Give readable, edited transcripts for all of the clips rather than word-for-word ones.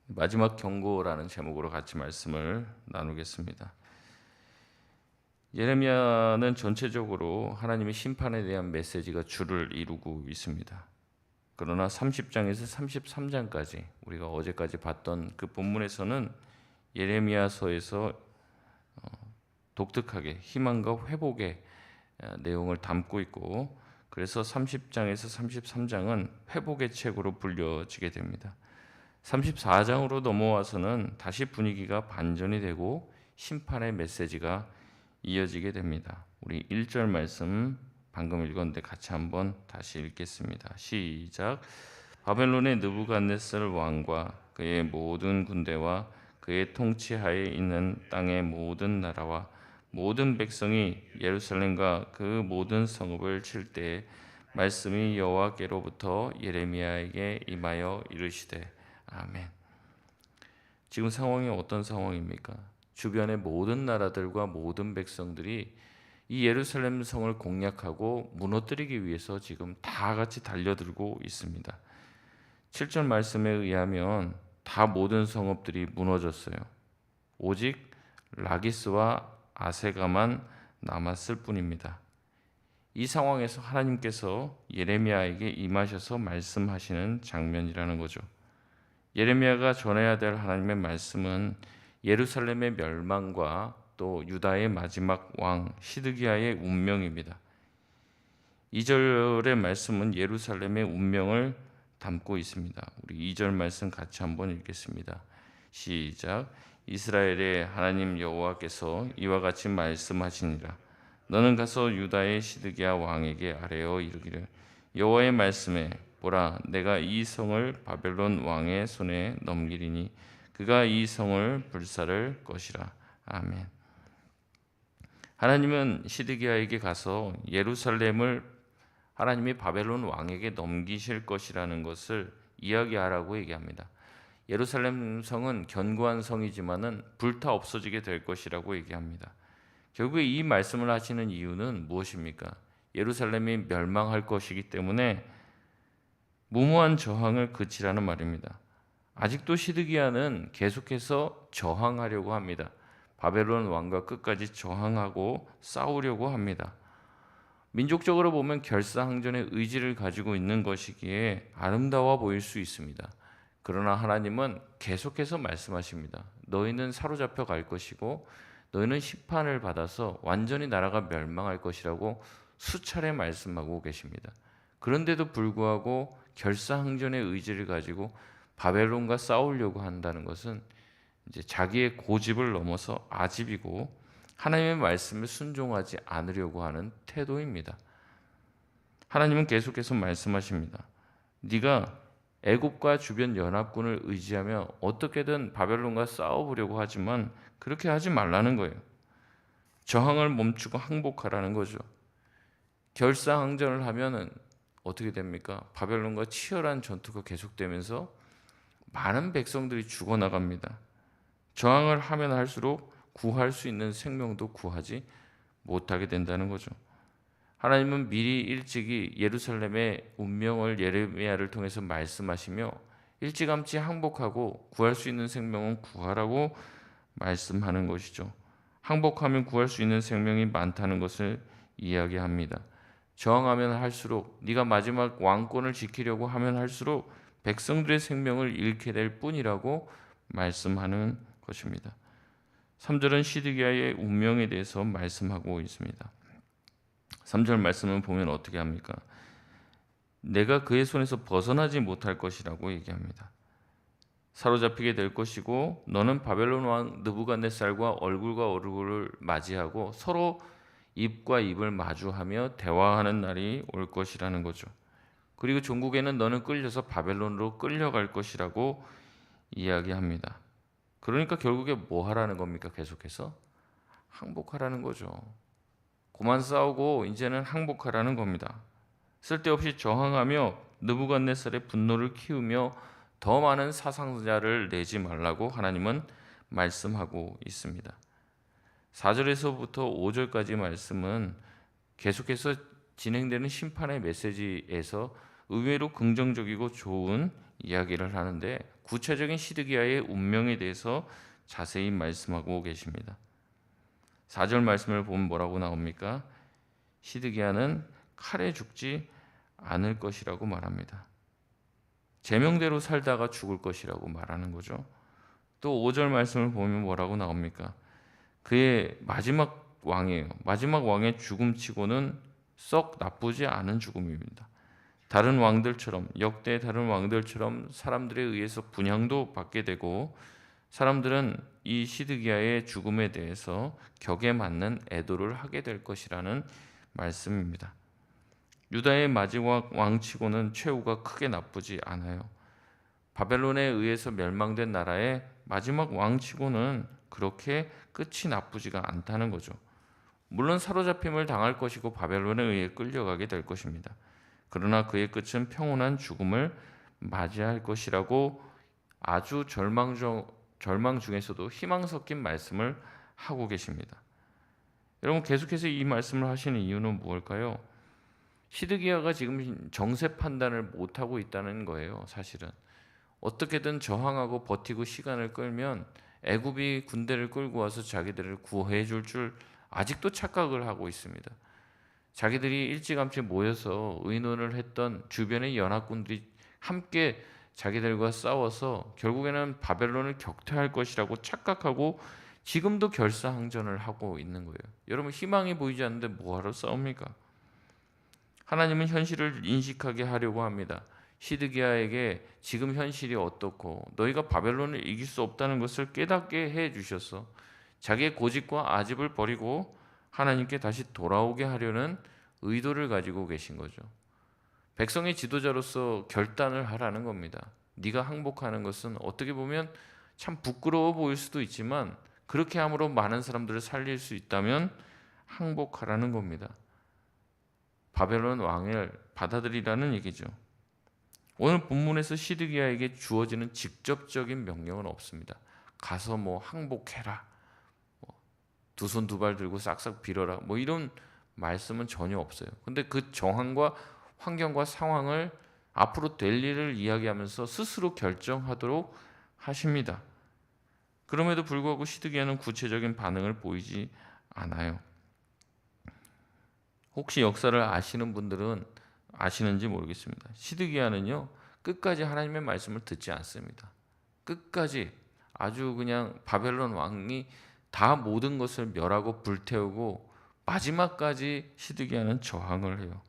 마지막 경고라는 제목으로 같이 말씀을 나누겠습니다. 예레미야는 전체적으로 하나님의 심판에 대한 메시지가 주를 이루고 있습니다. 그러나 30장에서 33장까지 우리가 어제까지 봤던 그 본문에서는 예레미야서에서 독특하게 희망과 회복의 내용을 담고 있고, 그래서 30장에서 33장은 회복의 책으로 불려지게 됩니다. 34장으로 넘어와서는 다시 분위기가 반전이 되고 심판의 메시지가 이어지게 됩니다. 우리 1절 말씀 방금 읽었는데 같이 한번 다시 읽겠습니다. 시작. 바벨론의 느부갓네살 왕과 그의 모든 군대와 그의 통치하에 있는 땅의 모든 나라와 모든 백성이 예루살렘과 그 모든 성읍을 칠 때에 말씀이 여호와께로부터 예레미야에게 임하여 이르시되 아멘. 지금 상황이 어떤 상황입니까? 주변의 모든 나라들과 모든 백성들이 이 예루살렘 성을 공략하고 무너뜨리기 위해서 지금 다 같이 달려들고 있습니다. 7절 말씀에 의하면 다 모든 성읍들이 무너졌어요. 오직 라기스와 아세가만 남았을 뿐입니다. 이 상황에서 하나님께서 예레미야에게 임하셔서 말씀하시는 장면이라는 거죠. 예레미야가 전해야 될 하나님의 말씀은 예루살렘의 멸망과 또 유다의 마지막 왕 시드기야의 운명입니다. 2절의 말씀은 예루살렘의 운명을 담고 있습니다. 우리 2절 말씀 같이 한번 읽겠습니다. 시작. 이스라엘의 하나님 여호와께서 이와 같이 말씀하시니라. 너는 가서 유다의 시드기야 왕에게 아뢰어 이르기를 여호와의 말씀에 보라, 내가 이 성을 바벨론 왕의 손에 넘기리니 그가 이 성을 불살을 것이라. 아멘. 하나님은 시드기야에게 가서 예루살렘을 하나님이 바벨론 왕에게 넘기실 것이라는 것을 이야기하라고 얘기합니다. 예루살렘 성은 견고한 성이지만은 불타 없어지게 될 것이라고 얘기합니다. 결국에 이 말씀을 하시는 이유는 무엇입니까? 예루살렘이 멸망할 것이기 때문에 무모한 저항을 그치라는 말입니다. 아직도 시드기야는 계속해서 저항하려고 합니다. 바벨론 왕과 끝까지 저항하고 싸우려고 합니다. 민족적으로 보면 결사항전의 의지를 가지고 있는 것이기에 아름다워 보일 수 있습니다. 그러나 하나님은 계속해서 말씀하십니다. 너희는 사로잡혀 갈 것이고 너희는 심판을 받아서 완전히 나라가 멸망할 것이라고 수차례 말씀하고 계십니다. 그런데도 불구하고 결사항전의 의지를 가지고 바벨론과 싸우려고 한다는 것은 이제 자기의 고집을 넘어서 아집이고 하나님의 말씀을 순종하지 않으려고 하는 태도입니다. 하나님은 계속해서 말씀하십니다. 네가 애굽과 주변 연합군을 의지하며 어떻게든 바벨론과 싸워보려고 하지만 그렇게 하지 말라는 거예요. 저항을 멈추고 항복하라는 거죠. 결사항전을 하면은 어떻게 됩니까? 바벨론과 치열한 전투가 계속되면서 많은 백성들이 죽어나갑니다. 저항을 하면 할수록 구할 수 있는 생명도 구하지 못하게 된다는 거죠. 하나님은 미리 일찍이 예루살렘의 운명을 예레미야를 통해서 말씀하시며 일찌감치 항복하고 구할 수 있는 생명은 구하라고 말씀하는 것이죠. 항복하면 구할 수 있는 생명이 많다는 것을 이야기합니다. 저항하면 할수록, 네가 마지막 왕권을 지키려고 하면 할수록 백성들의 생명을 잃게 될 뿐이라고 말씀하는 것입니다. 3절은 시드기야의 운명에 대해서 말씀하고 있습니다. 3절 말씀을 보면 어떻게 합니까? 내가 그의 손에서 벗어나지 못할 것이라고 얘기합니다. 사로잡히게 될 것이고 너는 바벨론 왕 느부갓네살과 얼굴과 얼굴을 맞이하고 서로 입과 입을 마주하며 대화하는 날이 올 것이라는 거죠. 그리고 종국에는 너는 끌려서 바벨론으로 끌려갈 것이라고 이야기합니다. 그러니까 결국에 뭐 하라는 겁니까? 계속해서 항복하라는 거죠. 그만 싸우고 이제는 항복하라는 겁니다. 쓸데없이 저항하며 느부갓네살의 분노를 키우며 더 많은 사상자를 내지 말라고 하나님은 말씀하고 있습니다. 4절에서부터 5절까지 말씀은 계속해서 진행되는 심판의 메시지에서 의외로 긍정적이고 좋은 이야기를 하는데 구체적인 시드기야의 운명에 대해서 자세히 말씀하고 계십니다. 4절 말씀을 보면 뭐라고 나옵니까? 시드기야는 칼에 죽지 않을 것이라고 말합니다. 제명대로 살다가 죽을 것이라고 말하는 거죠. 또 5절 말씀을 보면 뭐라고 나옵니까? 그의 마지막 왕이에요. 마지막 왕의 죽음치고는 썩 나쁘지 않은 죽음입니다. 다른 왕들처럼, 역대 다른 왕들처럼 사람들에 의해서 분향도 받게 되고, 사람들은 이 시드기야의 죽음에 대해서 격에 맞는 애도를 하게 될 것이라는 말씀입니다. 유다의 마지막 왕치고는 최후가 크게 나쁘지 않아요. 바벨론에 의해서 멸망된 나라의 마지막 왕치고는 그렇게 끝이 나쁘지가 않다는 거죠. 물론 사로잡힘을 당할 것이고 바벨론에 의해 끌려가게 될 것입니다. 그러나 그의 끝은 평온한 죽음을 맞이할 것이라고 아주 절망 중에서도 희망 섞인 말씀을 하고 계십니다. 여러분, 계속해서 이 말씀을 하시는 이유는 무엇일까요? 시드기야가 지금 정세 판단을 못하고 있다는 거예요. 사실은 어떻게든 저항하고 버티고 시간을 끌면 애굽이 군대를 끌고 와서 자기들을 구해 줄 줄 아직도 착각을 하고 있습니다. 자기들이 일찌감치 모여서 의논을 했던 주변의 연합군들이 함께 자기들과 싸워서 결국에는 바벨론을 격퇴할 것이라고 착각하고 지금도 결사항전을 하고 있는 거예요. 여러분, 희망이 보이지 않는데 뭐하러 싸웁니까? 하나님은 현실을 인식하게 하려고 합니다. 시드기야에게 지금 현실이 어떻고 너희가 바벨론을 이길 수 없다는 것을 깨닫게 해 주셔서 자기의 고집과 아집을 버리고 하나님께 다시 돌아오게 하려는 의도를 가지고 계신 거죠. 백성의 지도자로서 결단을 하라는 겁니다. 네가 항복하는 것은 어떻게 보면 참 부끄러워 보일 수도 있지만 그렇게 함으로 많은 사람들을 살릴 수 있다면 항복하라는 겁니다. 바벨론 왕을 받아들이라는 얘기죠. 오늘 본문에서 시드기야에게 주어지는 직접적인 명령은 없습니다. 가서 뭐 항복해라, 두 손 두 발 들고 싹싹 빌어라, 뭐 이런 말씀은 전혀 없어요. 근데 그 정황과 환경과 상황을 앞으로 될 일을 이야기하면서 스스로 결정하도록 하십니다. 그럼에도 불구하고 시드기야는 구체적인 반응을 보이지 않아요. 혹시 역사를 아시는 분들은 아시는지 모르겠습니다. 시드기야는요, 끝까지 하나님의 말씀을 듣지 않습니다. 끝까지 아주 그냥 바벨론 왕이 다 모든 것을 멸하고 불태우고 마지막까지 시드기야는 저항을 해요.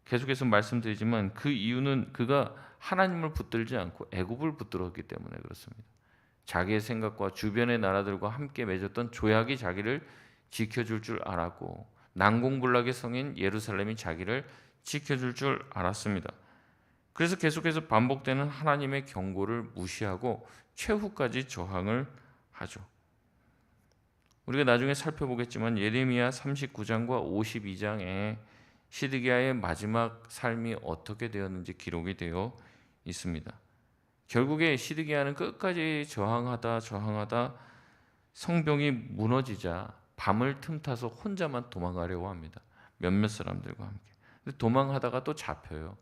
계속해서 말씀드리지만 그 이유는 그가 하나님을 붙들지 않고 애굽을 붙들었기 때문에 그렇습니다. 자기의 생각과 주변의 나라들과 함께 맺었던 조약이 자기를 지켜줄 줄 알았고 난공불락의 성인 예루살렘이 자기를 지켜줄 줄 알았습니다. 그래서 계속해서 반복되는 하나님의 경고를 무시하고 최후까지 저항을 하죠. 우리가 나중에 살펴보겠지만 예레미야 39장과 52장에 시드기야의 마지막 삶이 어떻게 되었는지 기록이 되어 있습니다. 결국에 시드기야는 끝까지 저항하다 성벽이 무너지자 밤을 틈타서 혼자만 도망가려고 합니다. 몇몇 사람들과 함께. 근데 도망하다가 또 잡혀요.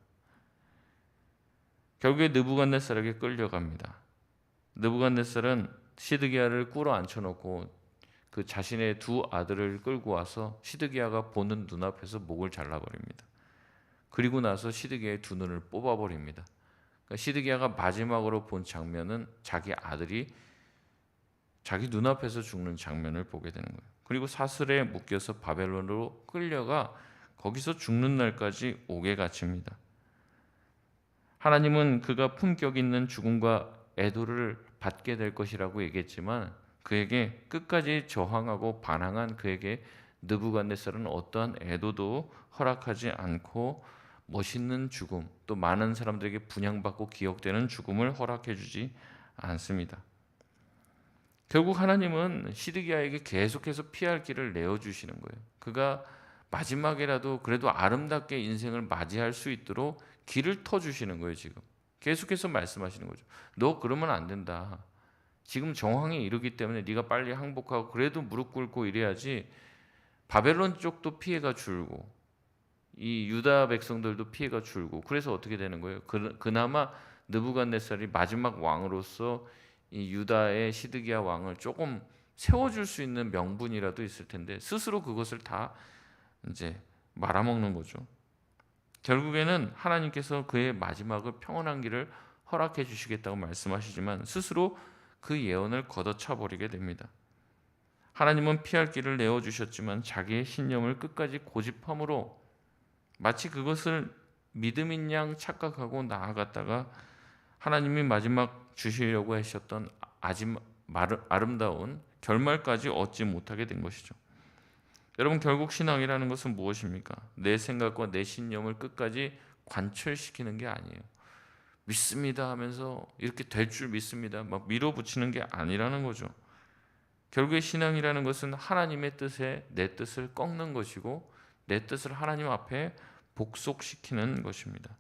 결국에 느부갓네살에게 끌려갑니다. 느부갓네살은 시드기야를 꿇어 앉혀놓고 그 자신의 두 아들을 끌고 와서 시드기야가 보는 눈앞에서 목을 잘라버립니다. 그리고 나서 시드기야의 두 눈을 뽑아버립니다. 그러니까 시드기야가 마지막으로 본 장면은 자기 아들이 자기 눈앞에서 죽는 장면을 보게 되는 거예요. 그리고 사슬에 묶여서 바벨론으로 끌려가 거기서 죽는 날까지 옥에 갇힙니다. 하나님은 그가 품격 있는 죽음과 애도를 받게 될 것이라고 얘기했지만 그에게 끝까지 저항하고 반항한 그에게 느부갓네살은 어떠한 애도도 허락하지 않고 멋있는 죽음, 또 많은 사람들에게 분향받고 기억되는 죽음을 허락해 주지 않습니다. 결국 하나님은 시드기야에게 계속해서 피할 길을 내어주시는 거예요. 그가 마지막이라도 그래도 아름답게 인생을 맞이할 수 있도록 길을 터주시는 거예요. 지금 계속해서 말씀하시는 거죠. 너 그러면 안 된다. 지금 정황이 이르기 때문에 네가 빨리 항복하고 그래도 무릎 꿇고 이래야지 바벨론 쪽도 피해가 줄고 이 유다 백성들도 피해가 줄고 그래서 어떻게 되는 거예요? 그나마 느부갓네살이 마지막 왕으로서 이 유다의 시드기야 왕을 조금 세워줄 수 있는 명분이라도 있을 텐데 스스로 그것을 다 이제 말아먹는 거죠. 결국에는 하나님께서 그의 마지막을 평온한 길을 허락해 주시겠다고 말씀하시지만 스스로 그 예언을 걷어차 버리게 됩니다. 하나님은 피할 길을 내어주셨지만 자기의 신념을 끝까지 고집함으로 마치 그것을 믿음인 양 착각하고 나아갔다가 하나님이 마지막 주시려고 하셨던 아름다운 결말까지 얻지 못하게 된 것이죠. 여러분, 결국 신앙이라는 것은 무엇입니까? 내 생각과 내 신념을 끝까지 관철시키는 게 아니에요. 믿습니다 하면서 이렇게 될 줄 믿습니다 막 밀어붙이는 게 아니라는 거죠. 결국에 신앙이라는 것은 하나님의 뜻에 내 뜻을 꺾는 것이고 내 뜻을 하나님 앞에 복속시키는 것입니다.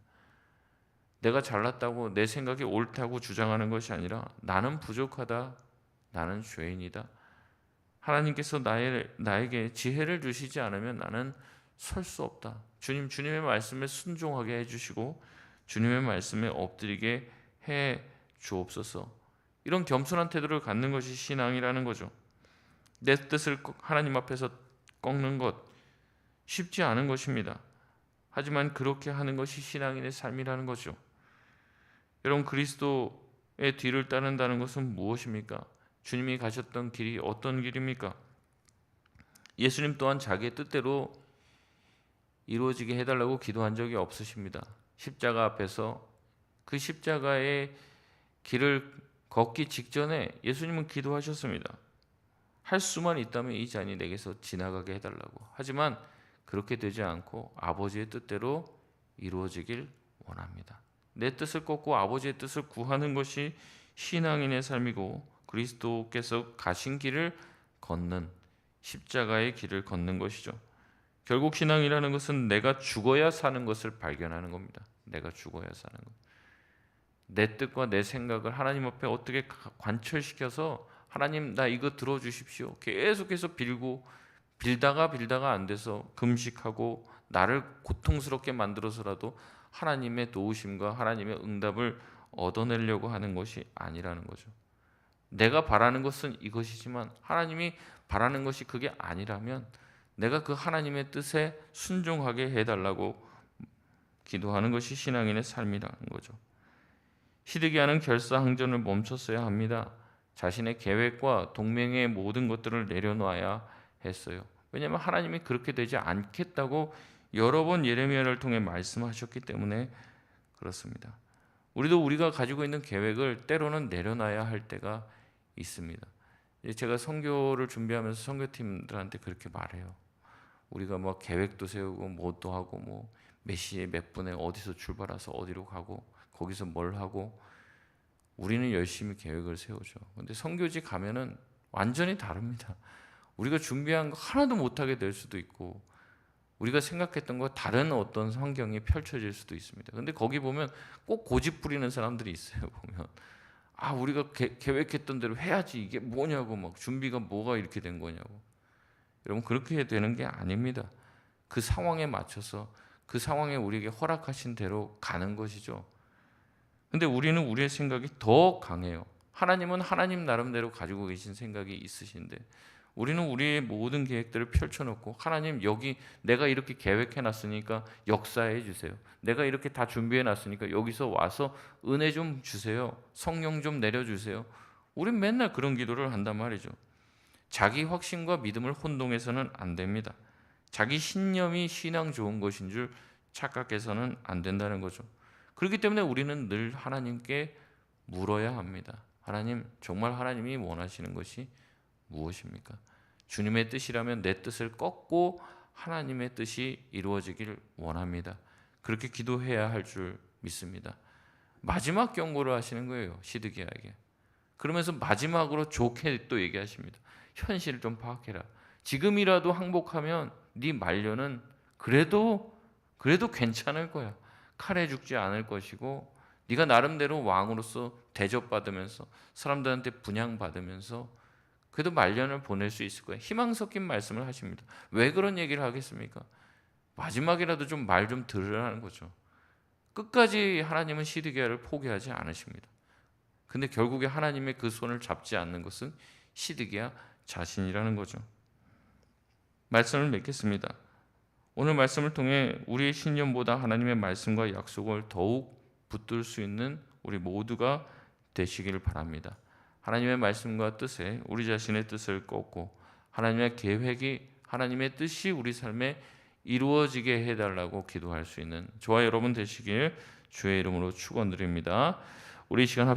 내가 잘났다고 내 생각이 옳다고 주장하는 것이 아니라 나는 부족하다, 나는 죄인이다, 하나님께서 나에게 지혜를 주시지 않으면 나는 설 수 없다, 주님의 말씀에 순종하게 해주시고 주님의 말씀에 엎드리게 해 주옵소서. 이런 겸손한 태도를 갖는 것이 신앙이라는 거죠. 내 뜻을 하나님 앞에서 꺾는 것 쉽지 않은 것입니다. 하지만 그렇게 하는 것이 신앙인의 삶이라는 거죠. 여러분, 그리스도의 뒤를 따른다는 것은 무엇입니까? 주님이 가셨던 길이 어떤 길입니까? 예수님 또한 자기의 뜻대로 이루어지게 해달라고 기도한 적이 없으십니다. 십자가 앞에서 그 십자가의 길을 걷기 직전에 예수님은 기도하셨습니다. 할 수만 있다면 이 잔이 내게서 지나가게 해달라고. 하지만 그렇게 되지 않고 아버지의 뜻대로 이루어지길 원합니다. 내 뜻을 꺾고 아버지의 뜻을 구하는 것이 신앙인의 삶이고 그리스도께서 가신 길을 걷는 십자가의 길을 걷는 것이죠. 결국 신앙이라는 것은 내가 죽어야 사는 것을 발견하는 겁니다. 내가 죽어야 사는 것. 내 뜻과 내 생각을 하나님 앞에 어떻게 관철시켜서 하나님 나 이거 들어주십시오. 계속해서 빌다가 안 돼서 금식하고 나를 고통스럽게 만들어서라도 하나님의 도우심과 하나님의 응답을 얻어내려고 하는 것이 아니라는 거죠. 내가 바라는 것은 이것이지만 하나님이 바라는 것이 그게 아니라면 내가 그 하나님의 뜻에 순종하게 해달라고 기도하는 것이 신앙인의 삶이라는 거죠. 시드기야는 결사항전을 멈췄어야 합니다. 자신의 계획과 동맹의 모든 것들을 내려놔야 했어요. 왜냐하면 하나님이 그렇게 되지 않겠다고 여러 번 예레미야를 통해 말씀하셨기 때문에 그렇습니다. 우리도 우리가 가지고 있는 계획을 때로는 내려놔야 할 때가 있습니다. 제가 선교를 준비하면서 선교팀들한테 그렇게 말해요. 우리가 뭐 계획도 세우고 뭐도 하고 뭐 몇 시에 몇 분에 어디서 출발해서 어디로 가고 거기서 뭘 하고 우리는 열심히 계획을 세우죠. 근데 선교지 가면은 완전히 다릅니다. 우리가 준비한 거 하나도 못하게 될 수도 있고 우리가 생각했던 거 다른 어떤 환경이 펼쳐질 수도 있습니다. 근데 거기 보면 꼭 고집 부리는 사람들이 있어요. 보면 우리가 계획했던 대로 해야지, 이게 뭐냐고 막 준비가 뭐가 이렇게 된 거냐고. 여러분, 그렇게 되는 게 아닙니다. 그 상황에 맞춰서 그 상황에 우리에게 허락하신 대로 가는 것이죠. 근데 우리는 우리의 생각이 더 강해요. 하나님은 하나님 나름대로 가지고 계신 생각이 있으신데 우리는 우리의 모든 계획들을 펼쳐놓고 하나님 여기 내가 이렇게 계획해놨으니까 역사해 주세요. 내가 이렇게 다 준비해놨으니까 여기서 와서 은혜 좀 주세요. 성령 좀 내려주세요. 우린 맨날 그런 기도를 한단 말이죠. 자기 확신과 믿음을 혼동해서는 안 됩니다. 자기 신념이 신앙 좋은 것인 줄 착각해서는 안 된다는 거죠. 그렇기 때문에 우리는 늘 하나님께 물어야 합니다. 하나님, 정말 하나님이 원하시는 것이 무엇입니까? 주님의 뜻이라면 내 뜻을 꺾고 하나님의 뜻이 이루어지길 원합니다. 그렇게 기도해야 할 줄 믿습니다. 마지막 경고를 하시는 거예요, 시드기야에게. 그러면서 마지막으로 좋게 또 얘기하십니다. 현실을 좀 파악해라. 지금이라도 항복하면 네 말년은 그래도 괜찮을 거야. 칼에 죽지 않을 것이고 네가 나름대로 왕으로서 대접받으면서 사람들한테 분양받으면서 그래도 말년을 보낼 수 있을 거야. 희망 섞인 말씀을 하십니다. 왜 그런 얘기를 하겠습니까? 마지막이라도 좀 말 좀 들으라는 거죠. 끝까지 하나님은 시드기야를 포기하지 않으십니다. 근데 결국에 하나님의 그 손을 잡지 않는 것은 시드기야 자신이라는 거죠. 말씀을 맺겠습니다. 오늘 말씀을 통해 우리의 신념보다 하나님의 말씀과 약속을 더욱 붙들 수 있는 우리 모두가 되시기를 바랍니다. 하나님의 말씀과 뜻에 우리 자신의 뜻을 꺾고 하나님의 계획이, 하나님의 뜻이 우리 삶에 이루어지게 해달라고 기도할 수 있는 저와 여러분 되시길 주의 이름으로 축원드립니다. 우리 시간